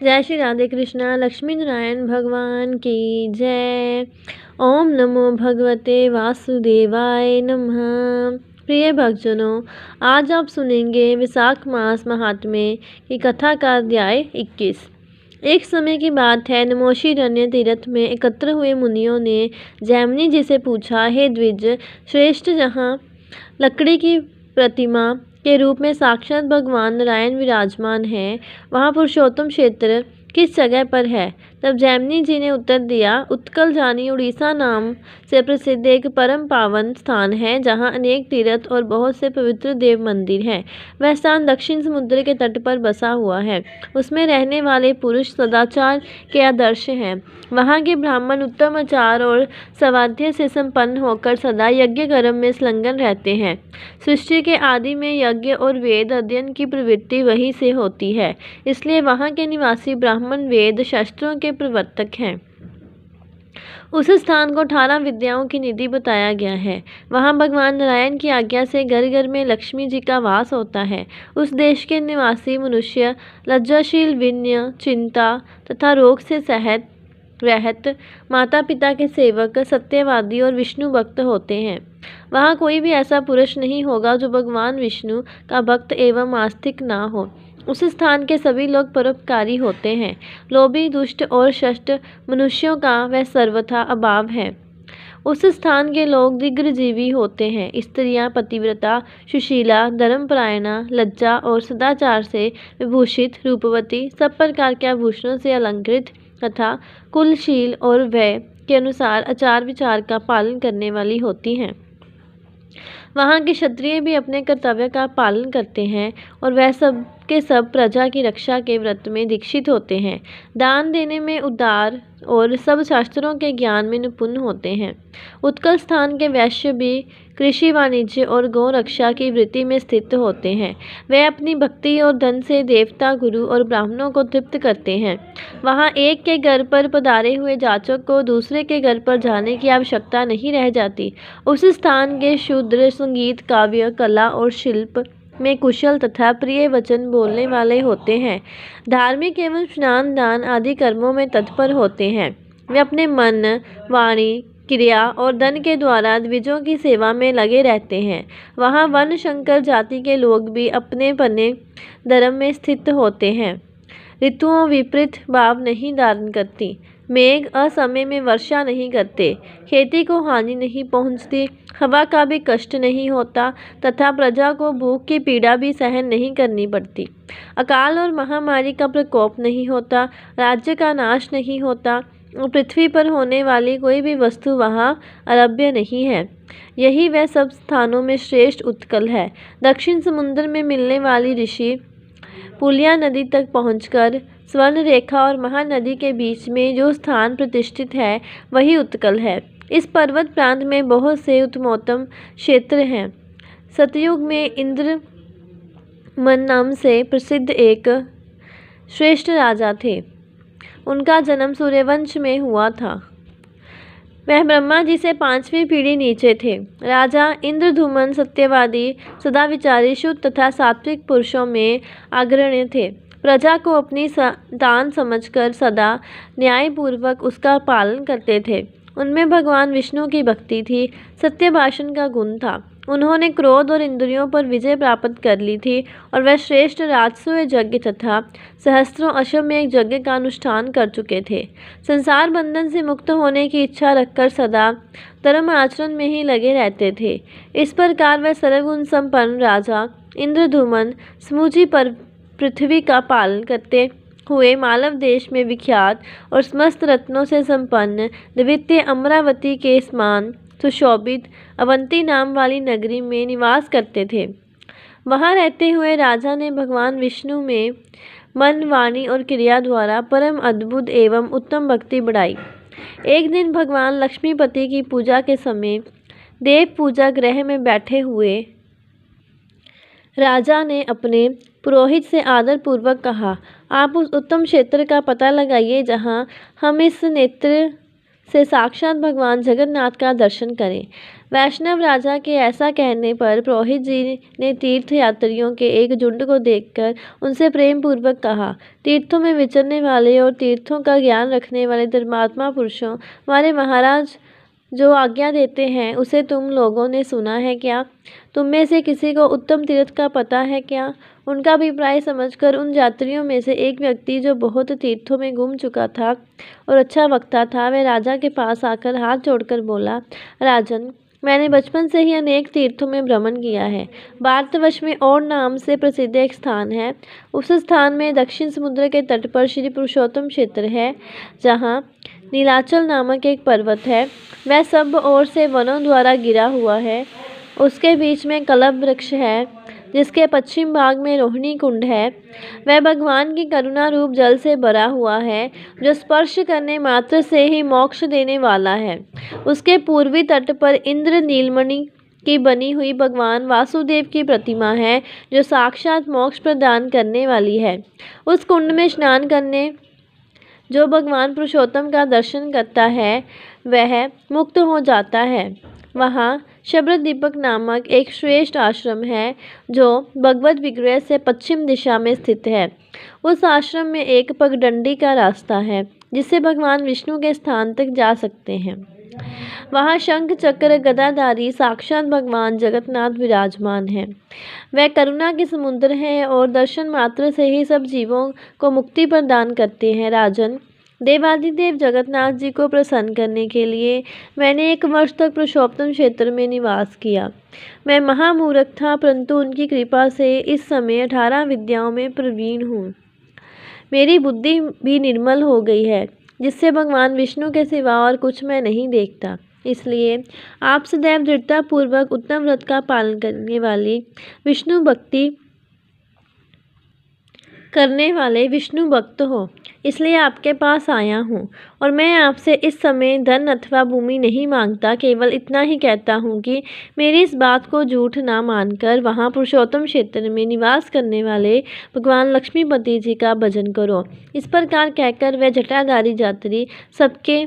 जय श्री राधे कृष्णा। लक्ष्मी नारायण भगवान की जय। ओम नमो भगवते वासुदेवाय नमः। प्रिय भक्तजनों, आज आप सुनेंगे विशाख मास महात्म्य की कथा का अध्याय 21। एक समय की बात है, नमोशीरण्य तीर्थ में एकत्र हुए मुनियों ने जैमिनी जी से पूछा, हे द्विज श्रेष्ठ, जहाँ लकड़ी की प्रतिमा के रूप में साक्षात भगवान नारायण विराजमान है, वहाँ पुरुषोत्तम क्षेत्र किस जगह पर है? तब जैमिनी जी ने उत्तर दिया, उत्कल जानी उड़ीसा नाम से प्रसिद्ध एक परम पावन स्थान है, जहाँ अनेक तीर्थ और बहुत से पवित्र देव मंदिर हैं। वह स्थान दक्षिण समुद्र के तट पर बसा हुआ है। उसमें रहने वाले पुरुष सदाचार के आदर्श हैं। वहाँ के ब्राह्मण उत्तम आचार और स्वाध्याय से संपन्न होकर सदा यज्ञ कर्म में संलग्न रहते हैं। सृष्टि के आदि में यज्ञ और वेद अध्ययन की प्रवृत्ति वहीं से होती है, इसलिए वहाँ के निवासी ब्राह्मण वेद शास्त्रों के प्रवर्तक हैं। उस स्थान को 18 विद्याओं की निधि बताया गया है। वहाँ भगवान नारायण की आज्ञा से घर घर में लक्ष्मी जी का वास होता है। उस देश के निवासी मनुष्य लज्जाशील, विनय, चिंता तथा रोग से रहत, माता पिता के सेवक, सत्यवादी और विष्णु भक्त होते हैं। वहाँ कोई भी ऐसा पुरुष नहीं होगा जो भगवान विष्णु का भक्त एवं आस्तिक ना हो। उस स्थान के सभी लोग परोपकारी होते हैं। लोभी, दुष्ट और शष्ट मनुष्यों का वह सर्वथा अभाव है। उस स्थान के लोग दीर्घजीवी होते हैं। स्त्रियां पतिव्रता, सुशीला, धर्मपरायणा, लज्जा और सदाचार से विभूषित, रूपवती, सब प्रकार के आभूषणों से अलंकृत तथा कुलशील और व्यय के अनुसार आचार विचार का पालन करने वाली होती हैं। वहाँ के क्षत्रिय भी अपने कर्तव्य का पालन करते हैं और वह सब के सब प्रजा की रक्षा के व्रत में दीक्षित होते हैं। दान देने में उदार और सब शास्त्रों के ज्ञान में निपुण होते हैं। उत्कल स्थान के वैश्य भी कृषि, वाणिज्य और गौ रक्षा की वृत्ति में स्थित होते हैं। वे अपनी भक्ति और धन से देवता, गुरु और ब्राह्मणों को तृप्त करते हैं। वहाँ एक के घर पर पधारे हुए जाचक को दूसरे के घर पर जाने की आवश्यकता नहीं रह जाती। उस स्थान के शूद्र संगीत, काव्य, कला और शिल्प में कुशल तथा प्रिय वचन बोलने वाले होते हैं। धार्मिक एवं स्नान दान आदि कर्मों में तत्पर होते हैं। वे अपने मन, वाणी, क्रिया और धन के द्वारा द्विजों की सेवा में लगे रहते हैं। वहाँ वर्ण शंकर जाति के लोग भी अपने पने धर्म में स्थित होते हैं। ऋतुओं विपरीत भाव नहीं धारण करती, मेघ असमय में वर्षा नहीं करते, खेती को हानि नहीं पहुंचती, हवा का भी कष्ट नहीं होता तथा प्रजा को भूख की पीड़ा भी सहन नहीं करनी पड़ती। अकाल और महामारी का प्रकोप नहीं होता, राज्य का नाश नहीं होता और पृथ्वी पर होने वाली कोई भी वस्तु वहाँ अलभ्य नहीं है। यही वह सब स्थानों में श्रेष्ठ उत्कल है। दक्षिण समुद्र में मिलने वाली ऋषि पुलिया नदी तक पहुंचकर स्वर्ण रेखा और महानदी के बीच में जो स्थान प्रतिष्ठित है, वही उत्कल है। इस पर्वत प्रांत में बहुत से उत्तमोत्तम क्षेत्र हैं। सतयुग में इंद्रमन नाम से प्रसिद्ध एक श्रेष्ठ राजा थे। उनका जन्म सूर्यवंश में हुआ था। वह ब्रह्मा जी से 5वीं पीढ़ी नीचे थे। राजा इंद्रधुमन सत्यवादी, सदाविचारी, शुद्ध तथा सात्विक पुरुषों में अग्रणी थे। प्रजा को अपनी संतान समझकर सदा न्यायपूर्वक उसका पालन करते थे। उनमें भगवान विष्णु की भक्ति थी, सत्य भाषण का गुण था। उन्होंने क्रोध और इंद्रियों पर विजय प्राप्त कर ली थी और वह श्रेष्ठ राजसूय यज्ञ तथा सहस्त्रों अश्वमेध यज्ञ का अनुष्ठान कर चुके थे। संसार बंधन से मुक्त होने की इच्छा रखकर सदा धर्म आचरण में ही लगे रहते थे। इस प्रकार वह सर्वगुण संपन्न राजा इंद्रधुमन समूची पर पृथ्वी का पालन करते हुए मालव देश में विख्यात और समस्त रत्नों से संपन्न द्वितीय अमरावती के समान सुशोभित अवंती नाम वाली नगरी में निवास करते थे। वहाँ रहते हुए राजा ने भगवान विष्णु में मन, वाणी और क्रिया द्वारा परम अद्भुत एवं उत्तम भक्ति बढ़ाई। एक दिन भगवान लक्ष्मीपति की पूजा के समय देव पूजा गृह में बैठे हुए राजा ने अपने पुरोहित से आदर पूर्वक कहा, आप उस उत्तम क्षेत्र का पता लगाइए जहाँ हम इस नेत्र से साक्षात भगवान जगन्नाथ का दर्शन करें। वैष्णव राजा के ऐसा कहने पर पुरोहित जी ने तीर्थ यात्रियों के एक झुंड को देखकर उनसे प्रेम पूर्वक कहा, तीर्थों में विचरने वाले और तीर्थों का ज्ञान रखने वाले धर्मात्मा पुरुषों, हमारे महाराज जो आज्ञा देते हैं उसे तुम लोगों ने सुना है क्या? तुम में से किसी को उत्तम तीर्थ का पता है क्या? उनका अभिप्राय समझकर उन यात्रियों में से एक व्यक्ति जो बहुत तीर्थों में घूम चुका था और अच्छा वक्ता था, वह राजा के पास आकर हाथ जोड़कर बोला, राजन, मैंने बचपन से ही अनेक तीर्थों में भ्रमण किया है। भारतवर्ष में और नाम से प्रसिद्ध एक स्थान है। उस स्थान में दक्षिण समुद्र के तट पर श्री पुरुषोत्तम क्षेत्र है, जहाँ नीलाचल नामक एक पर्वत है। वह सब ओर से वनों द्वारा घिरा हुआ है। उसके बीच में कलभ वृक्ष है, जिसके पश्चिम भाग में रोहिणी कुंड है। वह भगवान की करुणा रूप जल से भरा हुआ है, जो स्पर्श करने मात्र से ही मोक्ष देने वाला है। उसके पूर्वी तट पर इंद्र नीलमणि की बनी हुई भगवान वासुदेव की प्रतिमा है, जो साक्षात मोक्ष प्रदान करने वाली है। उस कुंड में स्नान करने जो भगवान पुरुषोत्तम का दर्शन करता है, वह मुक्त हो जाता है। वहाँ शब्द दीपक नामक एक श्रेष्ठ आश्रम है, जो भगवत विग्रह से पश्चिम दिशा में स्थित है। उस आश्रम में एक पगडंडी का रास्ता है, जिससे भगवान विष्णु के स्थान तक जा सकते हैं। वहाँ शंख चक्र गदाधारी साक्षात भगवान जगन्नाथ विराजमान हैं। वह करुणा के समुद्र हैं और दर्शन मात्र से ही सब जीवों को मुक्ति प्रदान करते हैं। राजन, देवादिदेव जगन्नाथ जी को प्रसन्न करने के लिए मैंने 1 वर्ष तक पुरुषोत्तम क्षेत्र में निवास किया। मैं महामूर्ख था, परंतु उनकी कृपा से इस समय 18 विद्याओं में प्रवीण हूँ। मेरी बुद्धि भी निर्मल हो गई है, जिससे भगवान विष्णु के सिवा और कुछ मैं नहीं देखता। इसलिए आप सदैव दृढ़तापूर्वक उत्तम व्रत का पालन करने वाले विष्णु भक्त हो, इसलिए आपके पास आया हूँ। और मैं आपसे इस समय धन अथवा भूमि नहीं मांगता, केवल इतना ही कहता हूँ कि मेरी इस बात को झूठ ना मानकर वहाँ पुरुषोत्तम क्षेत्र में निवास करने वाले भगवान लक्ष्मीपति जी का भजन करो। इस प्रकार कहकर वह जटाधारी यात्री सबके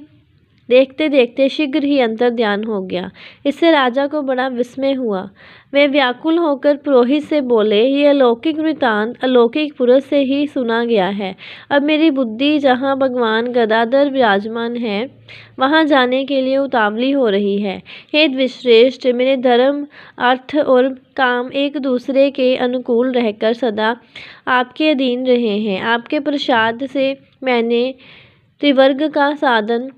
देखते देखते शीघ्र ही अंतर ध्यान हो गया। इससे राजा को बड़ा विस्मय हुआ। वे व्याकुल होकर पुरोहित से बोले, यह अलौकिक वृतांत अलौकिक पुरुष से ही सुना गया है। अब मेरी बुद्धि जहाँ भगवान गदाधर विराजमान है, वहाँ जाने के लिए उतावली हो रही है। हे द्विश्रेष्ठ, मेरे धर्म, अर्थ और काम एक दूसरे के अनुकूल रहकर सदा आपके अधीन रहे हैं। आपके प्रसाद से मैंने त्रिवर्ग का साधन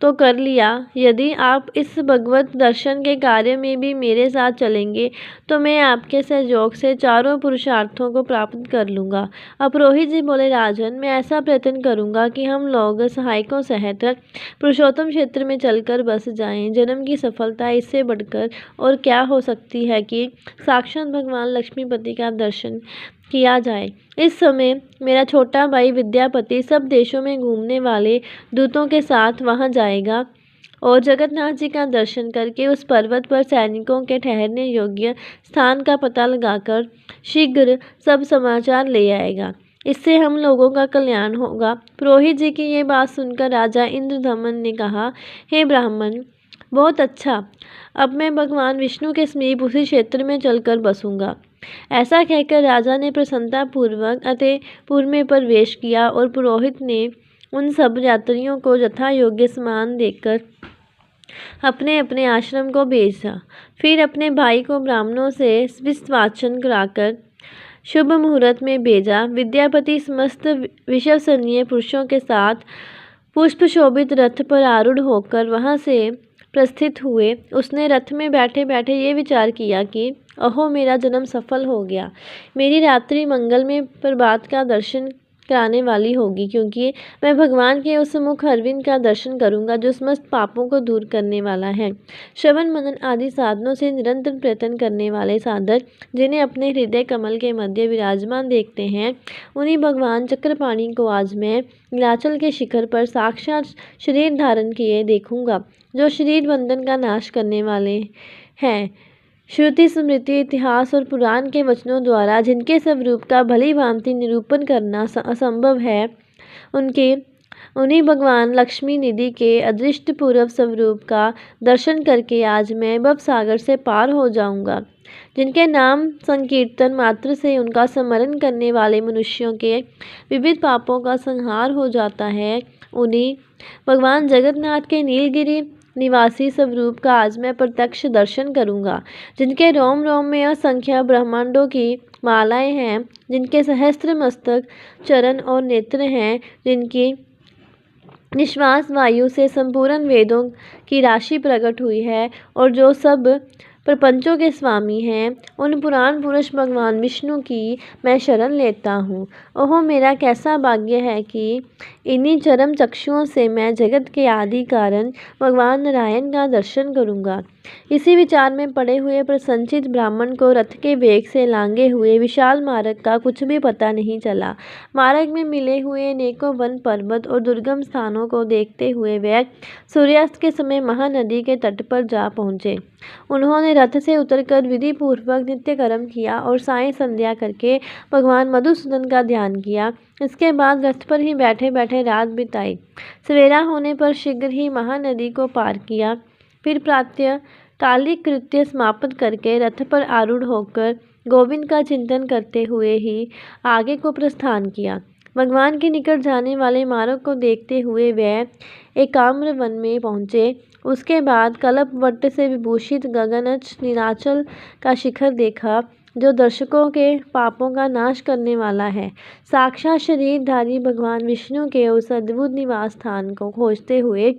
तो कर लिया। यदि आप इस भगवत दर्शन के कार्य में भी मेरे साथ चलेंगे, तो मैं आपके सहयोग से चारों पुरुषार्थों को प्राप्त कर लूँगा। अब पुरोहित जी बोले, राजन, मैं ऐसा प्रयत्न करूँगा कि हम लोग सहायकों सहित पुरुषोत्तम क्षेत्र में चलकर बस जाएं। जन्म की सफलता इससे बढ़कर और क्या हो सकती है कि साक्षात भगवान लक्ष्मीपति का दर्शन किया जाए। इस समय मेरा छोटा भाई विद्यापति सब देशों में घूमने वाले दूतों के साथ वहां जाएगा और जगन्नाथ जी का दर्शन करके उस पर्वत पर सैनिकों के ठहरने योग्य स्थान का पता लगाकर शीघ्र सब समाचार ले आएगा। इससे हम लोगों का कल्याण होगा। पुरोहित जी की ये बात सुनकर राजा इंद्रदमन ने कहा, हे ब्राह्मण, बहुत अच्छा, अब मैं भगवान विष्णु के समीप उसी क्षेत्र में चलकर बसूंगा। ऐसा कहकर राजा ने प्रसन्नतापूर्वक अतेपुर में प्रवेश किया और पुरोहित ने उन सब यात्रियों को यथा योग्य स्नान देकर अपने अपने आश्रम को भेजा। फिर अपने भाई को ब्राह्मणों से विस्तवाचन कराकर शुभ मुहूर्त में भेजा। विद्यापति समस्त विश्वसनीय पुरुषों के साथ पुष्प शोभित रथ पर आरूढ़ होकर वहां से प्रस्थित हुए। उसने रथ में बैठे बैठे ये विचार किया कि अहो, मेरा जन्म सफल हो गया। मेरी रात्रि मंगल में प्रभात का दर्शन कराने वाली होगी, क्योंकि मैं भगवान के उस मुख अरविंद का दर्शन करूंगा जो समस्त पापों को दूर करने वाला है। श्रवण मनन आदि साधनों से निरंतर प्रयत्न करने वाले साधक, जिन्हें अपने हृदय कमल के मध्य विराजमान देखते हैं, उन्हीं भगवान चक्रपाणि को आज मैं नीलाचल के शिखर पर साक्षात शरीर धारण किए देखूंगा, जो शरीर बंधन का नाश करने वाले हैं। श्रुति, स्मृति, इतिहास और पुराण के वचनों द्वारा जिनके स्वरूप का भली भांति निरूपण करना असंभव है, उनके उन्हीं भगवान लक्ष्मी निधि के अदृष्ट पूर्व स्वरूप का दर्शन करके आज मैं भव सागर से पार हो जाऊंगा। जिनके नाम संकीर्तन मात्र से उनका स्मरण करने वाले मनुष्यों के विविध पापों का संहार हो जाता है, उन्हीं भगवान जगन्नाथ के नीलगिरी निवासी स्वरूप का आज मैं प्रत्यक्ष दर्शन करूंगा। जिनके रोम रोम में असंख्य ब्रह्मांडों की मालाएं हैं, जिनके सहस्त्र मस्तक, चरण और नेत्र हैं, जिनकी निश्वास वायु से संपूर्ण वेदों की राशि प्रकट हुई है और जो सब प्रपंचों के स्वामी हैं, उन पुराण पुरुष भगवान विष्णु की मैं शरण लेता हूँ। ओहो, मेरा कैसा भाग्य है कि इन्हीं चरम चक्षुओं से मैं जगत के आदि कारण भगवान नारायण का दर्शन करूँगा। इसी विचार में पड़े हुए प्रसन्नचित्त ब्राह्मण को रथ के वेग से लांघे हुए विशाल मार्ग का कुछ भी पता नहीं चला। मार्ग में मिले हुए अनेकों वन पर्वत और दुर्गम स्थानों को देखते हुए वह सूर्यास्त के समय महानदी के तट पर जा पहुँचे। उन्होंने रथ से उतरकर विधि पूर्वक नित्य कर्म किया और साय संध्या करके भगवान मधुसूदन का ध्यान किया। इसके बाद रथ पर ही बैठे बैठे रात बिताई। सवेरा होने पर शीघ्र ही महानदी को पार किया। फिर प्रातः कालिक कृत्य समाप्त करके रथ पर आरूढ़ होकर गोविंद का चिंतन करते हुए ही आगे को प्रस्थान किया। भगवान के निकट जाने वाले मार्ग को देखते हुए वह एकाम्र वन में पहुँचे। उसके बाद कल्प वट से विभूषित गगनच नीलाचल का शिखर देखा, जो दर्शकों के पापों का नाश करने वाला है। साक्षात शरीरधारी भगवान विष्णु के उस अद्भुत निवास स्थान को खोजते हुए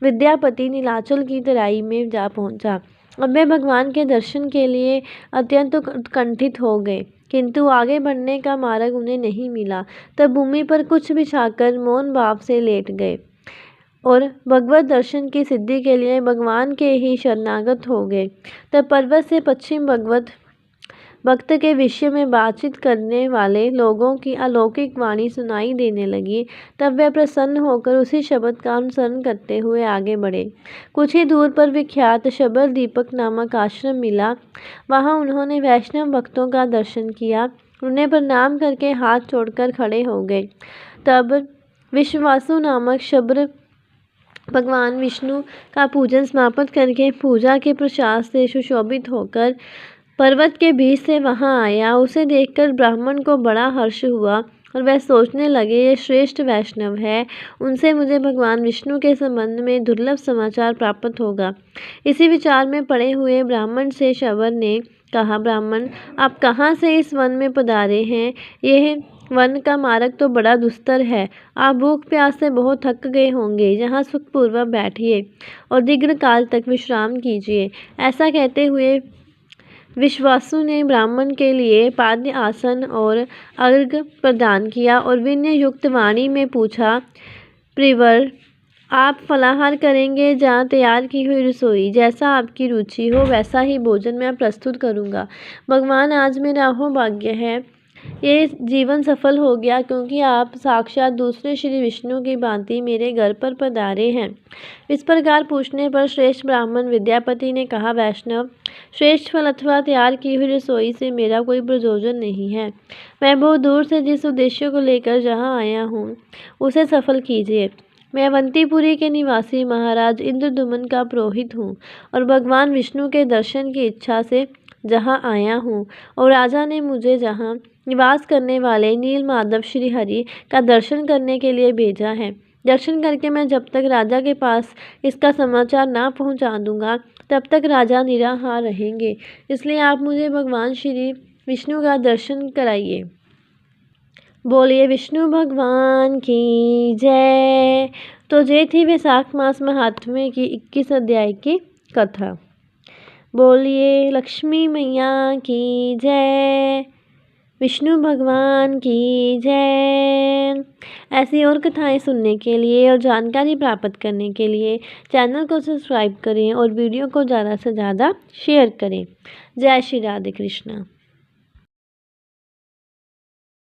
विद्यापति नीलाचल की तराई में जा पहुंचा। अब वे भगवान के दर्शन के लिए अत्यंत उत्कंठित हो गए, किंतु आगे बढ़ने का मार्ग उन्हें नहीं मिला। तब भूमि पर कुछ बिछाकर मौन भाव से लेट गए और भगवत दर्शन की सिद्धि के लिए भगवान के ही शरणागत हो गए। तब पर्वत से पश्चिम भगवत भक्त के विषय में बातचीत करने वाले लोगों की अलौकिक वाणी सुनाई देने लगी। तब वे प्रसन्न होकर उसी शब्द का अनुसरण करते हुए आगे बढ़े। कुछ ही दूर पर विख्यात शबर दीपक नामक आश्रम मिला। वहां उन्होंने वैष्णव भक्तों का दर्शन किया, उन्हें प्रणाम करके हाथ जोड़कर खड़े हो गए। तब विश्वासु नामक शबर भगवान विष्णु का पूजन समाप्त करके पूजा के प्रसाद से सुशोभित होकर पर्वत के बीच से वहां आया। उसे देखकर ब्राह्मण को बड़ा हर्ष हुआ और वह सोचने लगे, ये श्रेष्ठ वैष्णव है, उनसे मुझे भगवान विष्णु के संबंध में दुर्लभ समाचार प्राप्त होगा। इसी विचार में पड़े हुए ब्राह्मण से शबर ने कहा, ब्राह्मण, आप कहाँ से इस वन में पधारे हैं? यह वन का मार्ग तो बड़ा दुस्तर है। आप भूख प्यास से बहुत थक गए होंगे। यहाँ सुखपूर्वक बैठिए और दीर्घ काल तक विश्राम कीजिए। ऐसा कहते हुए विश्वासु ने ब्राह्मण के लिए पाद्य आसन और अर्घ्य प्रदान किया और विनय युक्त वाणी में पूछा, प्रिवर, आप फलाहार करेंगे या तैयार की हुई रसोई? जैसा आपकी रुचि हो वैसा ही भोजन मैं प्रस्तुत करूँगा। भगवान, आज मेरा अहोभाग्य है, ये जीवन सफल हो गया, क्योंकि आप साक्षात दूसरे श्री विष्णु की भांति मेरे घर पर पधारे हैं। इस प्रकार पूछने पर श्रेष्ठ ब्राह्मण विद्यापति ने कहा, वैष्णव, श्रेष्ठ फल अथवा तैयार की हुई रसोई से मेरा कोई प्रयोजन नहीं है। मैं बहुत दूर से जिस उद्देश्य को लेकर जहाँ आया हूँ उसे सफल कीजिए। मैं अवंतीपुरी के निवासी महाराज इंद्रदुमन का पुरोहित हूँ और भगवान विष्णु के दर्शन की इच्छा से जहाँ आया हूँ, और राजा ने मुझे जहाँ निवास करने वाले नील माधव श्री हरि का दर्शन करने के लिए भेजा है। दर्शन करके मैं जब तक राजा के पास इसका समाचार ना पहुंचा दूंगा, तब तक राजा निराहार रहेंगे। इसलिए आप मुझे भगवान श्री विष्णु का दर्शन कराइए। बोलिए विष्णु भगवान की जय। तो ये थी वैशाख मास महात्म्य की 21 अध्याय की कथा। बोलिए लक्ष्मी मैया की जय, विष्णु भगवान की जय। ऐसी और कथाएं सुनने के लिए और जानकारी प्राप्त करने के लिए चैनल को सब्सक्राइब करें और वीडियो को ज़्यादा से ज़्यादा शेयर करें। जय श्री राधे कृष्ण।